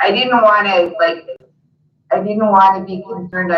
I didn't want to I didn't want to be concerned.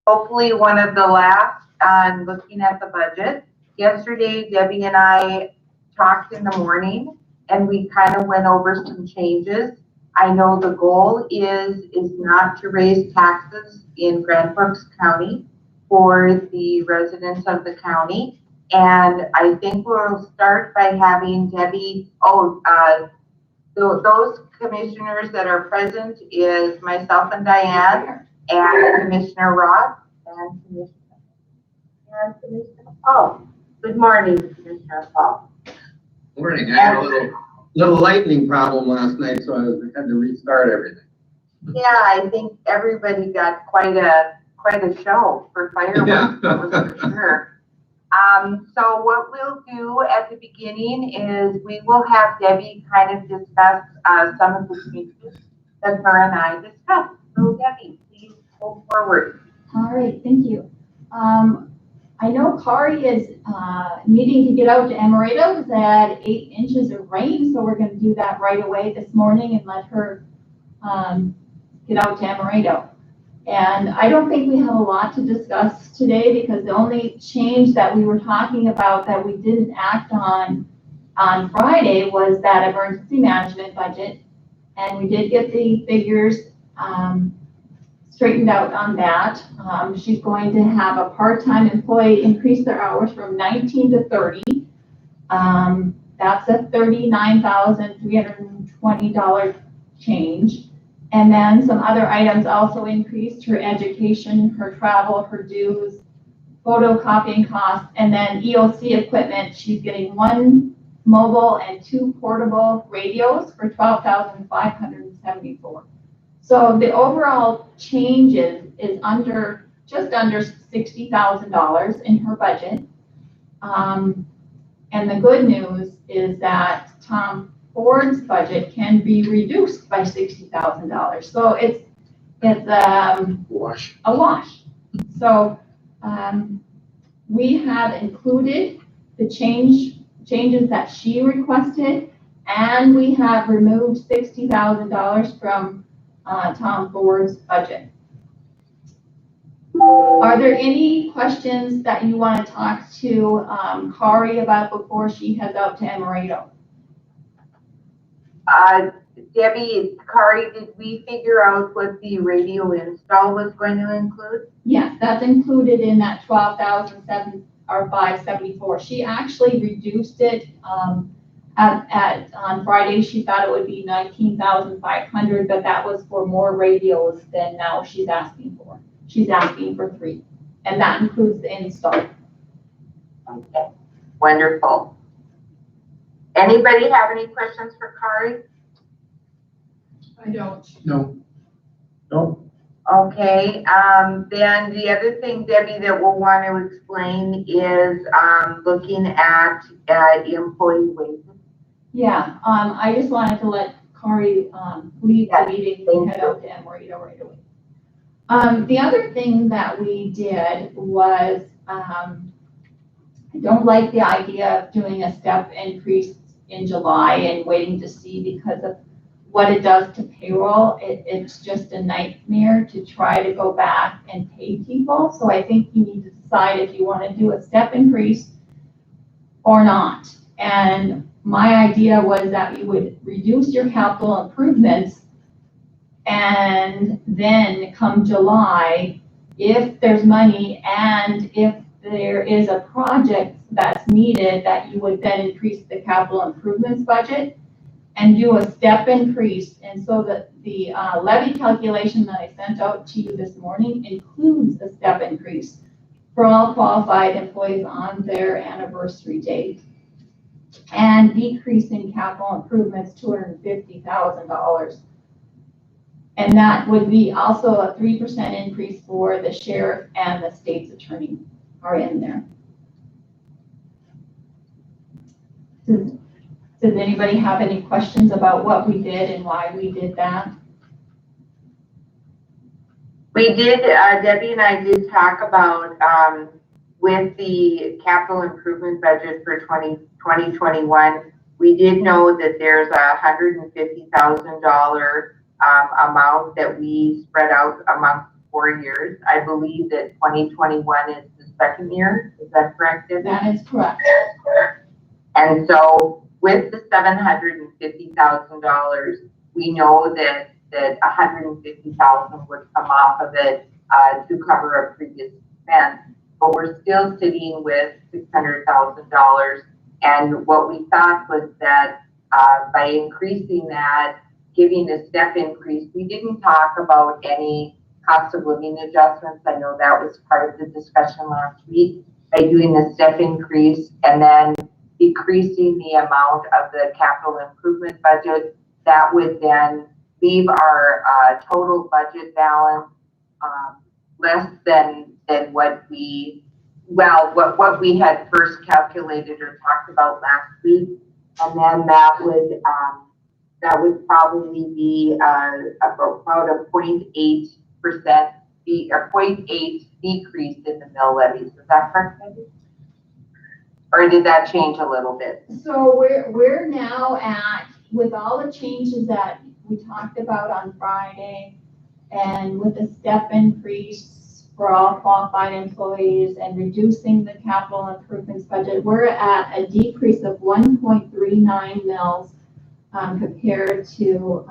Hopefully one of the last on looking at the budget. Yesterday, Debbie and I talked in the morning and we kind of went over some changes. I know the goal is not to raise taxes in Grand Forks County for the residents of the county. And I think we'll start by having Debbie, those commissioners that are present is myself and Diane and Commissioner Roth and Commissioner Paul. Good morning, Commissioner Paul. Morning. I had a little lightning problem last night, so I had to restart everything. Yeah, I think everybody got quite a show for fireworks, for sure. So what we'll do at the beginning is we will have Debbie kind of discuss some of the changes that her and I discussed. So Debbie, please go forward. All right, thank you. I know Kari is needing to get out to Amarillo. They had 8 inches of rain, so we're going to do that right away this morning and let her get out to Amarillo. And I don't think we have a lot to discuss today because the only change that we were talking about that we didn't act on Friday was that emergency management budget. And we did get the figures straightened out on that. She's going to have a part-time employee increase their hours from 19 to 30. That's a $39,320 change. And then some other items also increased: her education, her travel, her dues, photocopying costs, and then EOC equipment. She's getting 1 mobile and 2 portable radios for $12,574. So the overall changes is just under $60,000 in her budget. And the good news is that Tom Ford's budget can be reduced by $60,000. So it's a wash. So we have included the changes that she requested, and we have removed $60,000 from Tom Ford's budget. Are there any questions that you want to talk to Kari about before she heads out to Amarillo? Debbie, Kari, did we figure out what the radio install was going to include? Yes, that's included in that $12,574. She actually reduced it on Friday. She thought it would be $19,500, but that was for more radios than now she's asking for. She's asking for 3, and that includes the install. Okay, wonderful. Anybody have any questions for Kari? I don't. No. Okay, then the other thing, Debbie, that we'll want to explain is looking at employee wages. Yeah, I just wanted to let Kari leave the meeting and head out to Amarillo right away. The other thing that we did was, I don't like the idea of doing a step increase in July and waiting to see because of what it does to payroll. It's just a nightmare to try to go back and pay people. So I think you need to decide if you want to do a step increase or not. And my idea was that you would reduce your capital improvements, and then come July, if there's money and if there is a project that's needed, that you would then increase the capital improvements budget and do a step increase. And so that the levy calculation that I sent out to you this morning includes a step increase for all qualified employees on their anniversary date, and decreasing capital improvements $250,000. And that would be also a 3% increase for the sheriff and the state's attorney are in there. Does anybody have any questions about what we did and why we did that? We did, Debbie and I did talk about with the capital improvement budget for 2021, we did know that there's a $150,000 amount that we spread out among 4 years. I believe that 2021 is the second year. Is that correct, Debbie? That is correct. And so with the $750,000, we know that $150,000 would come off of it to cover a previous expense, but we're still sitting with $600,000. And what we thought was that by increasing that, giving a step increase, we didn't talk about any cost of living adjustments. I know that was part of the discussion last week. By doing the step increase and then decreasing the amount of the capital improvement budget, that would then leave our total budget balance less than what we had first calculated or talked about last week, and then that would probably be about a 0.8% a 0.8 decrease in the mill levies. Is that correct, maybe? Or did that change a little bit? So we're now at, with all the changes that we talked about on Friday, and with the step increase for all qualified employees and reducing the capital improvements budget, we're at a decrease of 1.39 mils compared to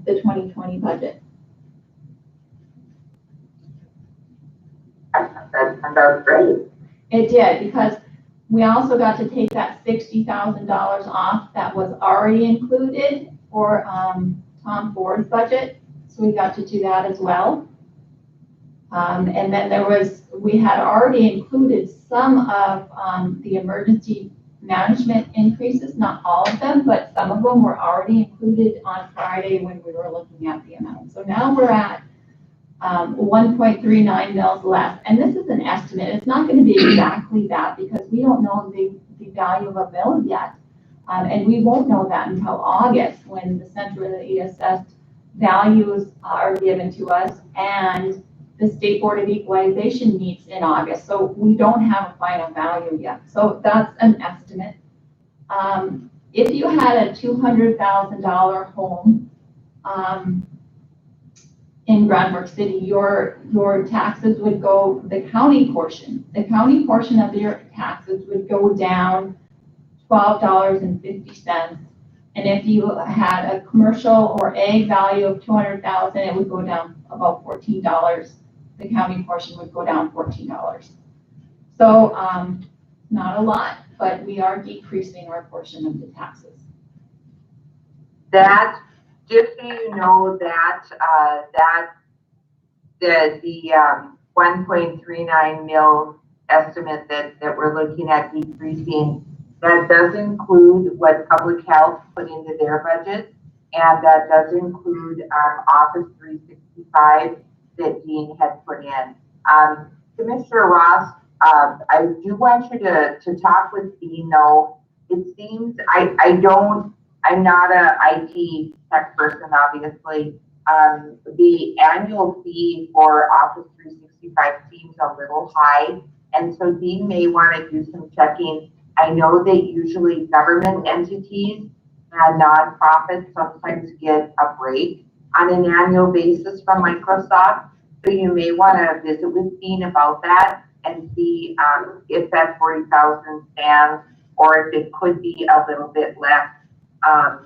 the 2020 budget. That turned out great. It did, because we also got to take that $60,000 off that was already included for Tom Ford's budget. So we got to do that as well. And then we had already included some of the emergency management increases, not all of them, but some of them were already included on Friday when we were looking at the amount. So now we're at 1.39 mils less. And this is an estimate. It's not going to be exactly that because we don't know the value of a mill yet. And we won't know that until August when the centrally assessed values are given to us and the State Board of Equalization meets in August. So we don't have a final value yet. So that's an estimate. If you had a $200,000 home, in Grand Forks City, your taxes would go, the county portion of your taxes would go down $12.50. And if you had a commercial or ag value of $200,000, it would go down about $14. The county portion would go down $14. So not a lot, but we are decreasing our portion of the taxes. That, just so you know, that the 1.39 mil estimate that we're looking at decreasing, that does include what public health put into their budget, and that does include Office 365 that Dean had put in. Commissioner Ross, I do want you to talk with Dean though. It seems, I'm not a IT tech person, obviously. The annual fee for Office 365 seems a little high, and so Dean may want to do some checking. I know that usually government entities and nonprofits sometimes get a break on an annual basis from Microsoft, so you may want to visit with Dean about that and see if that 40,000 stands or if it could be a little bit less. I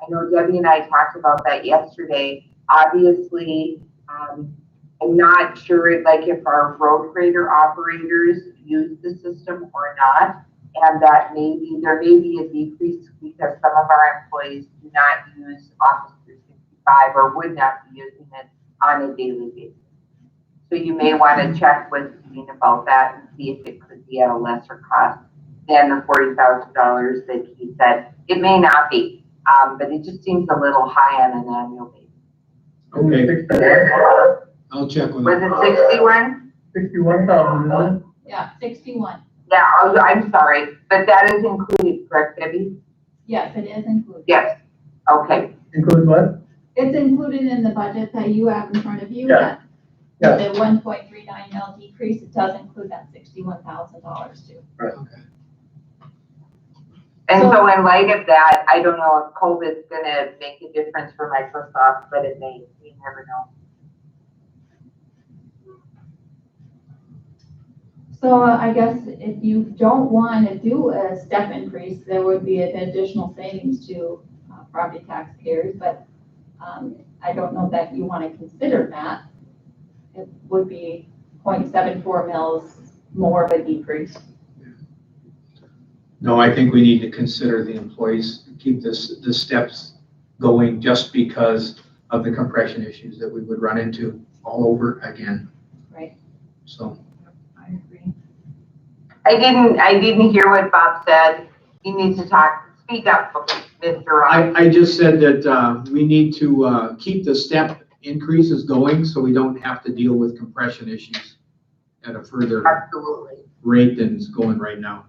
know Debbie and I talked about that yesterday. Obviously, I'm not sure like if our road grader operators use the system or not, and that there may be a decrease because some of our employees do not use Office 365 or would not be using it on a daily basis. So you may want to check with Dean about that and see if it could be at a lesser cost than the $40,000 that he said. It may not be, but it just seems a little high on an annual basis. Okay. I'll check with Was him. it 61? 61,000. Yeah, 61. Yeah, oh, I'm sorry, but that is included, correct, Debbie? Yes, it is included. Yes. Okay. Include what? It's included in the budget that you have in front of you. Yeah. That the 1.39 mil decrease, it does include that $61,000 too. Right. Okay. And so in light of that, I don't know if COVID's going to make a difference for Microsoft, but it may. You never know. So I guess if you don't want to do a step increase, there would be an additional savings to property taxpayers, but I don't know that you want to consider that. It would be 0.74 mils more of a decrease. No, I think we need to consider the employees, keep the steps going just because of the compression issues that we would run into all over again. Right. So. I agree. I didn't hear what Bob said. He needs to speak up, Mr. Ross. I just said that we need to keep the step increases going so we don't have to deal with compression issues at a further Absolutely. rate than it's going right now.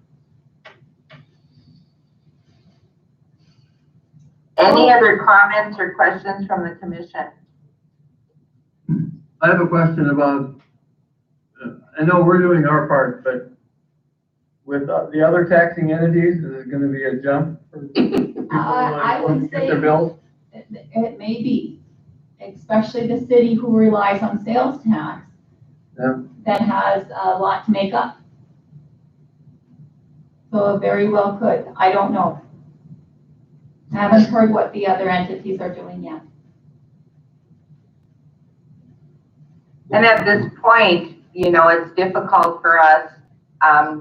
Any other comments or questions from the commission? I have a question about, I know we're doing our part, but with the other taxing entities, is it gonna be a jump for people I when would they get say their bills? it may be, especially the city who relies on sales tax. Yeah. That has a lot to make up. So it very well could, I don't know. I haven't heard what the other entities are doing yet. And at this point, you know, it's difficult for us.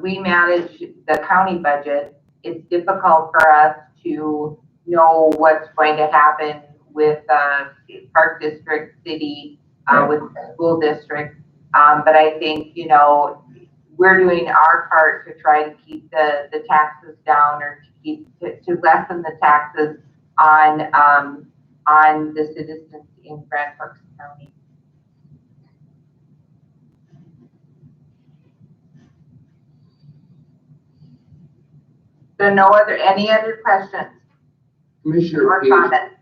We manage the county budget. It's difficult for us to know what's going to happen with Park District, city, with the school district. But I think, you know, we're doing our part to try to keep the taxes down, or to lessen the taxes on the citizens in Grand Forks County. So any other questions Commissioner or Page, comments?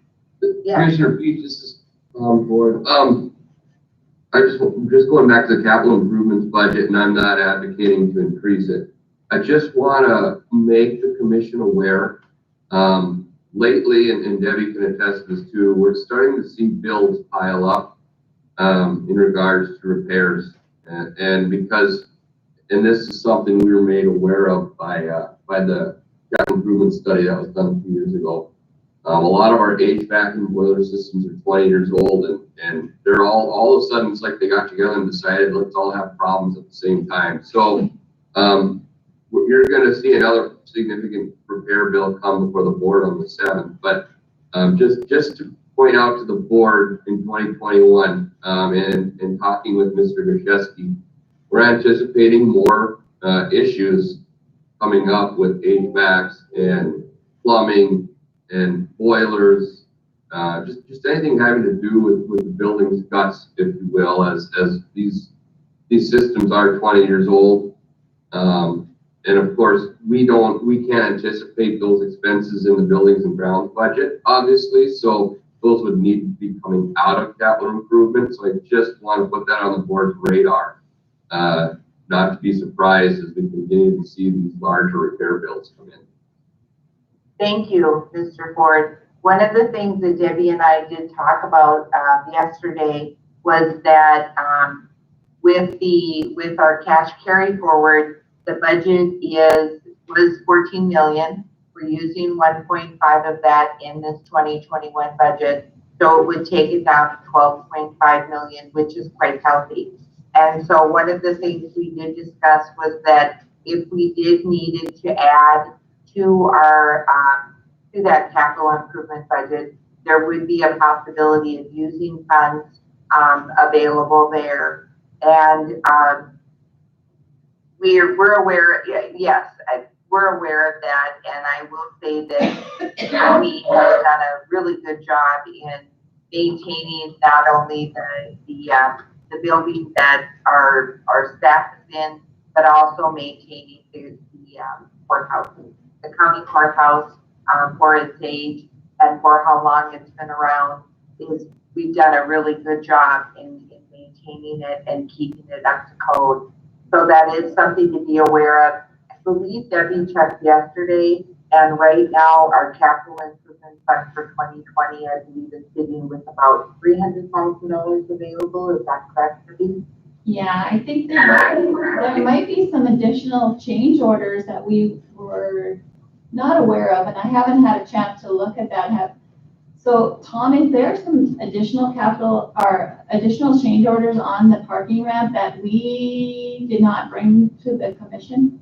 Yeah. Commissioner Page, this is board. I just going back to the capital improvements budget, and I'm not advocating to increase it. I just want to make the commission aware. Lately, and Debbie can attest to this too, we're starting to see bills pile up in regards to repairs, and this is something we were made aware of by the capital improvement study that was done a few years ago. A lot of our HVAC and boiler systems are 20 years old, and they're all of a sudden, it's like they got together and decided, let's all have problems at the same time. So you're going to see another significant repair bill come before the board on the 7th. But just to point out to the board, in 2021, and talking with Mr. Grzeszewski, we're anticipating more issues coming up with HVACs and plumbing and boilers, just anything having to do with the building's guts, if you will, as these systems are 20 years old. And of course, we can't anticipate those expenses in the buildings and grounds budget, obviously. So those would need to be coming out of capital improvement. So I just want to put that on the board's radar, not to be surprised as we continue to see these larger repair bills come in. Thank you, Mr. Ford. One of the things that Debbie and I did talk about yesterday was that with our cash carry forward, the budget was 14 million. We're using 1.5 of that in this 2021 budget. So it would take it down to 12.5 million, which is quite healthy. And so one of the things we did discuss was that if we did needed to add to our to that capital improvement budget, there would be a possibility of using funds available there. And we're aware, yes, we're aware of that. And I will say that the county has done a really good job in maintaining not only the building that our staff is in, but also maintaining the courthouse. The county courthouse, for its age and for how long it's been around, we've done a really good job in maintaining it and keeping it up to code. So that is something to be aware of. I believe Debbie checked yesterday, and right now our capital improvement fund for 2020, I believe, is sitting with about $300,000 available. Is that correct, Debbie? Yeah, I think there might be some additional change orders that we were not aware of, and I haven't had a chance to look at that. So Tom, is there some additional capital or additional change orders on the parking ramp that we did not bring to the commission?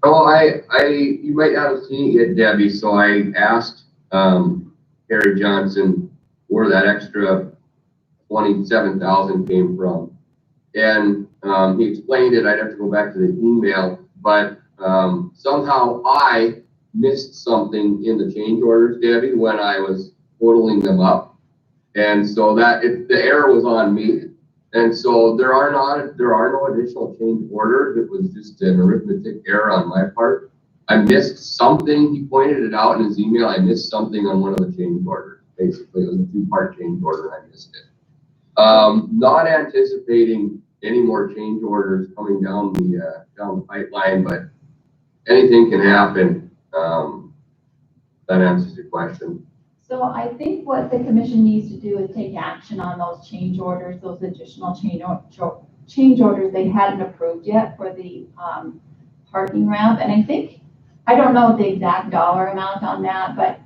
Oh, you might not have seen it yet, Debbie, so I asked, Harry Johnson where that extra 27,000 came from. And, he explained it, I'd have to go back to the email, but, somehow I missed something in the change orders, Debbie, when I was totaling them up. And so the error was on me. And so there are no additional change orders. It was just an arithmetic error on my part. I missed something. He pointed it out in his email. I missed something on one of the change orders. Basically, it was a 2-part change order and I missed it. Not anticipating any more change orders coming down the pipeline, but anything can happen. That answers your question. So I think what the commission needs to do is take action on those change orders, those additional change orders they hadn't approved yet for the parking ramp. And I don't know the exact dollar amount on that, but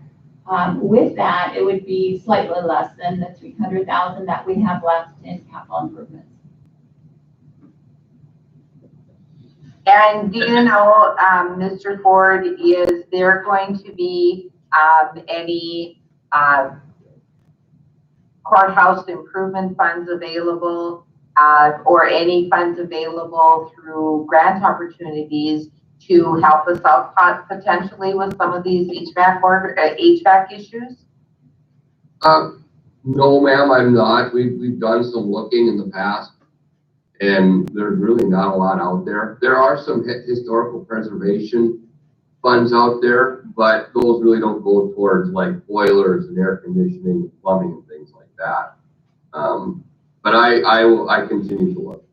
with that, it would be slightly less than the 300,000 that we have left in capital improvements. And do you know, Mr. Ford, is there going to be any courthouse improvement funds available or any funds available through grant opportunities to help us out potentially with some of these HVAC issues? No, ma'am, I'm not. We've done some looking in the past, and there's really not a lot out there. There are some historical preservation funds out there, but those really don't go towards like boilers and air conditioning and plumbing and things like that. But I continue to look.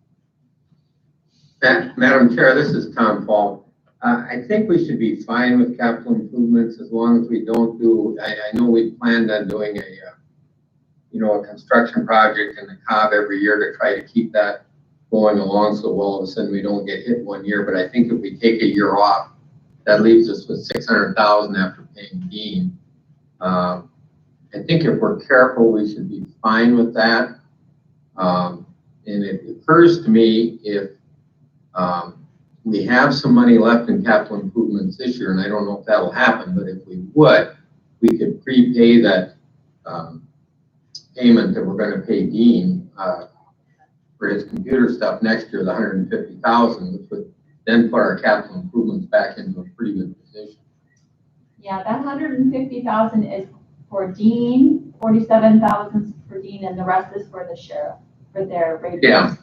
Madam Chair, this is Tom Paul. I think we should be fine with capital improvements as long as we don't do, I know we planned on doing a construction project in the Cobb every year to try to keep that going along so all of a sudden we don't get hit one year. But I think if we take a year off, that leaves us with 600,000 after paying Dean. I think if we're careful, we should be fine with that. And it occurs to me if we have some money left in capital improvements this year, and I don't know if that'll happen, but if we would, we could prepay that payment that we're going to pay Dean for his computer stuff next year, the 150,000, which would then put our capital improvements back into a pretty good position. Yeah, that 150,000 is for Dean, 47,000 for Dean, and the rest is for the sheriff for their radios.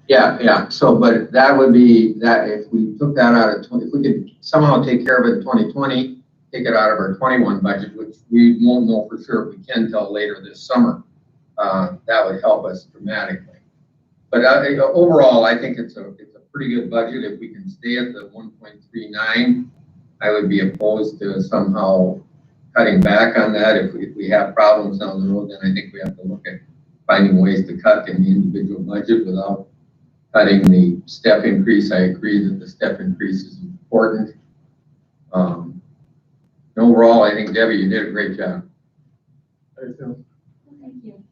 Yeah. So, but that would be that if we took that out of if we could somehow take care of it in 2020, take it out of our 21 budget, which we won't know for sure if we can till later this summer. That would help us dramatically. But overall, I think it's a pretty good budget. If we can stay at the 1.39, I would be opposed to somehow cutting back on that. If we have problems down the road, then I think we have to look at finding ways to cut in the individual budget without cutting the step increase. I agree that the step increase is important. Overall, I think, Debbie, you did a great job. Thank you.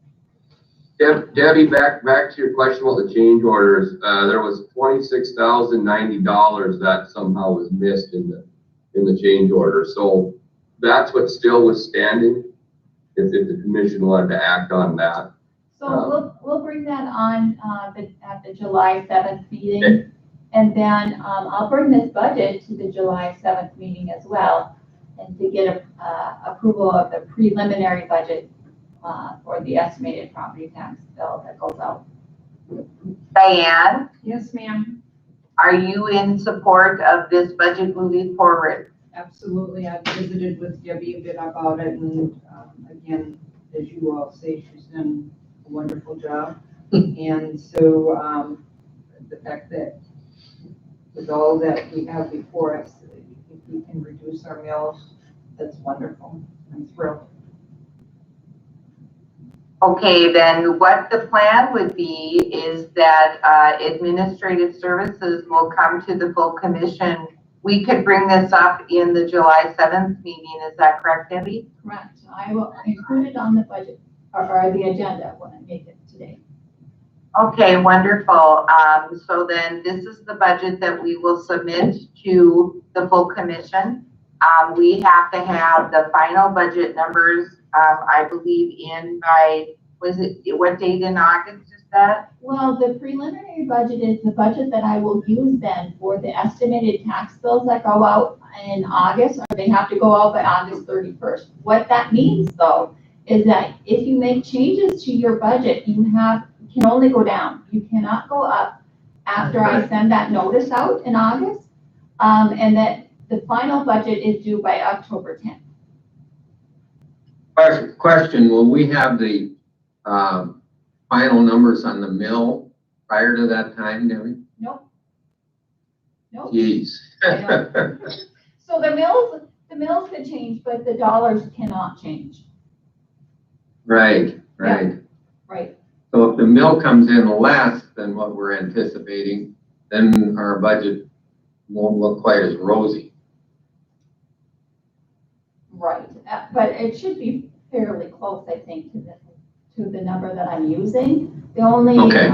Debbie, back to your question about the change orders. There was $26,090 that somehow was missed in the change order. So that's what still was standing if the commission wanted to act on that. So we'll bring that on at the July 7th meeting. Okay. And then I'll bring this budget to the July 7th meeting as well, and to get approval of the preliminary budget for the estimated property tax bill that goes out. Diane? Yes, ma'am. Are you in support of this budget moving forward? Absolutely. I've visited with Debbie a bit about it, and again, as you all say, she's done a wonderful job. And so the fact that with all that we have before us, if we can reduce our mills, that's wonderful. I'm thrilled. Okay, then what the plan would be is that administrative services will come to the full commission. We could bring this up in the July 7th meeting, is that correct, Debbie? Correct. I will include it on the budget or the agenda when I make it today. Okay, wonderful. So then this is the budget that we will submit to the full commission. We have to have the final budget numbers, I believe, in by, what date in August is that? Well, the preliminary budget is the budget that I will use then for the estimated tax bills that go out in August, or they have to go out by August 31st. What that means though, is that if you make changes to your budget, you can only go down. You cannot go up after I send that notice out in August. And that the final budget is due by October 10th. Question, will we have the final numbers on the mill prior to that time, Debbie? Nope. Nope. Jeez. So the mills could change, but the dollars cannot change. Right. Right. So if the mill comes in less than what we're anticipating, then our budget won't look quite as rosy. Right, but it should be fairly close, I think, to the number that I'm using. The only, Okay.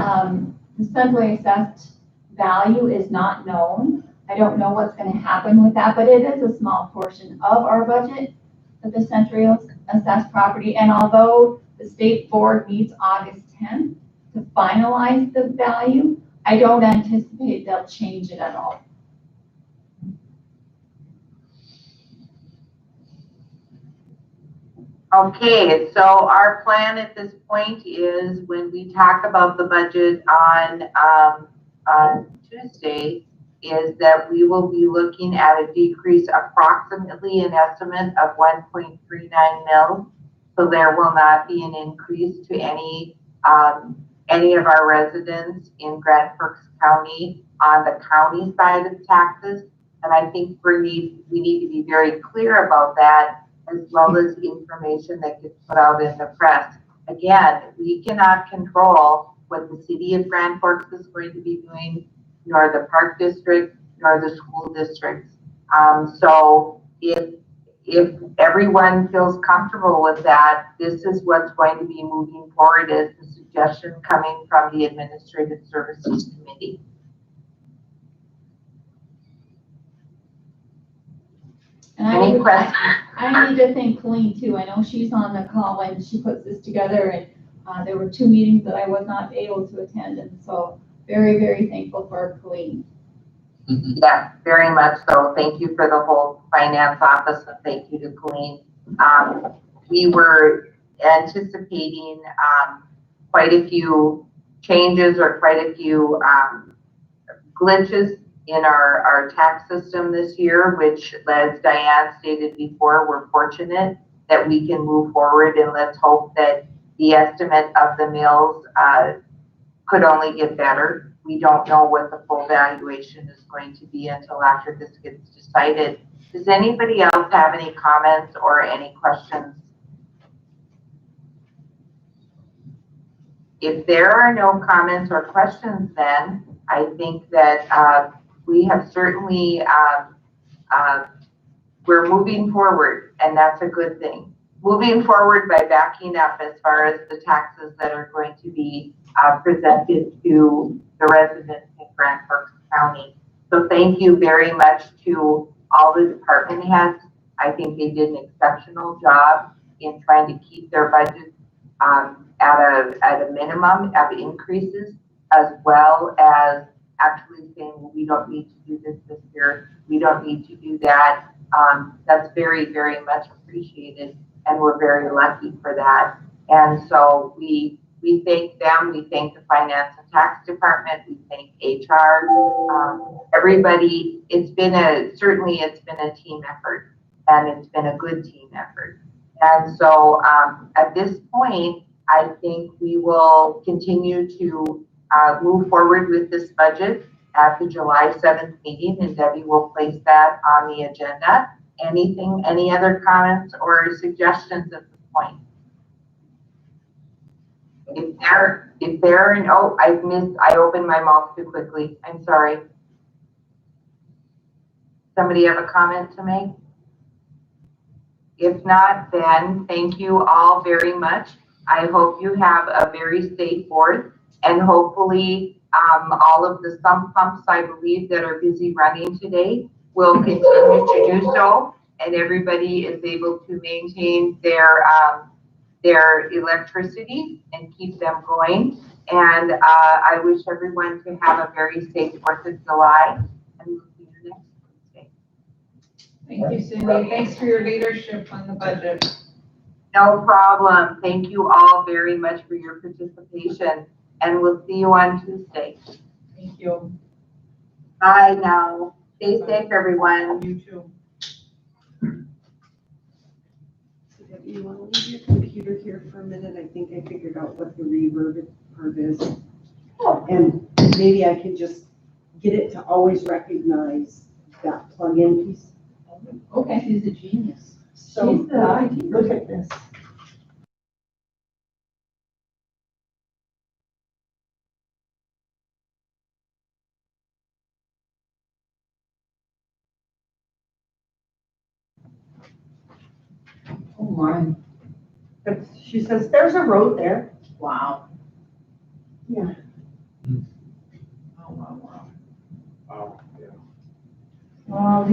The centrally assessed value is not known. I don't know what's gonna happen with that, but it is a small portion of our budget of the centrally assessed property. And although the state board meets August 10th to finalize the value, I don't anticipate they'll change it at all. Okay, so our plan at this point is when we talk about the budget on Tuesday, is that we will be looking at a decrease approximately an estimate of 1.39 mils. So there will not be an increase to any of our residents in Grand Forks County on the county side of taxes. And I think we need to be very clear about that, as well as information that gets put out in the press. Again, we cannot control what the city of Grand Forks is going to be doing, nor the park district, nor the school districts. So if everyone feels comfortable with that, this is what's going to be moving forward as the suggestion coming from the Administrative Services Committee. And Any questions? I need to thank Colleen too. I know she's on the call when she puts this together, and there were 2 meetings that I was not able to attend, and so very, very thankful for Colleen. Yes, very much so. Thank you for the whole finance office, and thank you to Colleen. We were anticipating quite a few changes or quite a few glitches in our tax system this year, which, as Diane stated before, we're fortunate that we can move forward, and let's hope that the estimate of the mills could only get better. We don't know what the full valuation is going to be until after this gets decided. Does anybody else have any comments or any questions? If there are no comments or questions, then I think that we have certainly, we're moving forward, and that's a good thing. Moving forward by backing up as far as the taxes that are going to be presented to the residents in Grand Forks County. So thank you very much to all the department heads. I think they did an exceptional job in trying to keep their budgets at a minimum of increases, as well as actually saying, well, we don't need to do this year, we don't need to do that. That's very, very much appreciated, and we're very lucky for that. And so we thank them, we thank the Finance and Tax Department, we thank HR, everybody. Certainly it's been a team effort, and it's been a good team effort. And so at this point, I think we will continue to move forward with this budget at the July 7th meeting, and Debbie will place that on the agenda. Any other comments or suggestions at this point? I opened my mouth too quickly. I'm sorry. Somebody have a comment to make? If not, then thank you all very much. I hope you have a very safe 4th, and hopefully all of the sump pumps, I believe, that are busy running today will continue to do so, and everybody is able to maintain their electricity and keep them going. And I wish everyone to have a very safe 4th of July, and we'll see you next Wednesday. Thank you, Cindy. Thanks for your leadership on the budget. No problem. Thank you all very much for your participation, and we'll see you on Tuesday. Thank you. Bye now. Stay safe, everyone. You too. You want to leave your computer here for a minute? I think I figured out what the reverb part is. And maybe I can just get it to always recognize that plug-in piece. Okay. She's a genius. So She's the IT. look at this. Oh my. But she says, there's a road there. Wow. Yeah. Wow, wow, wow. Wow, yeah. Well,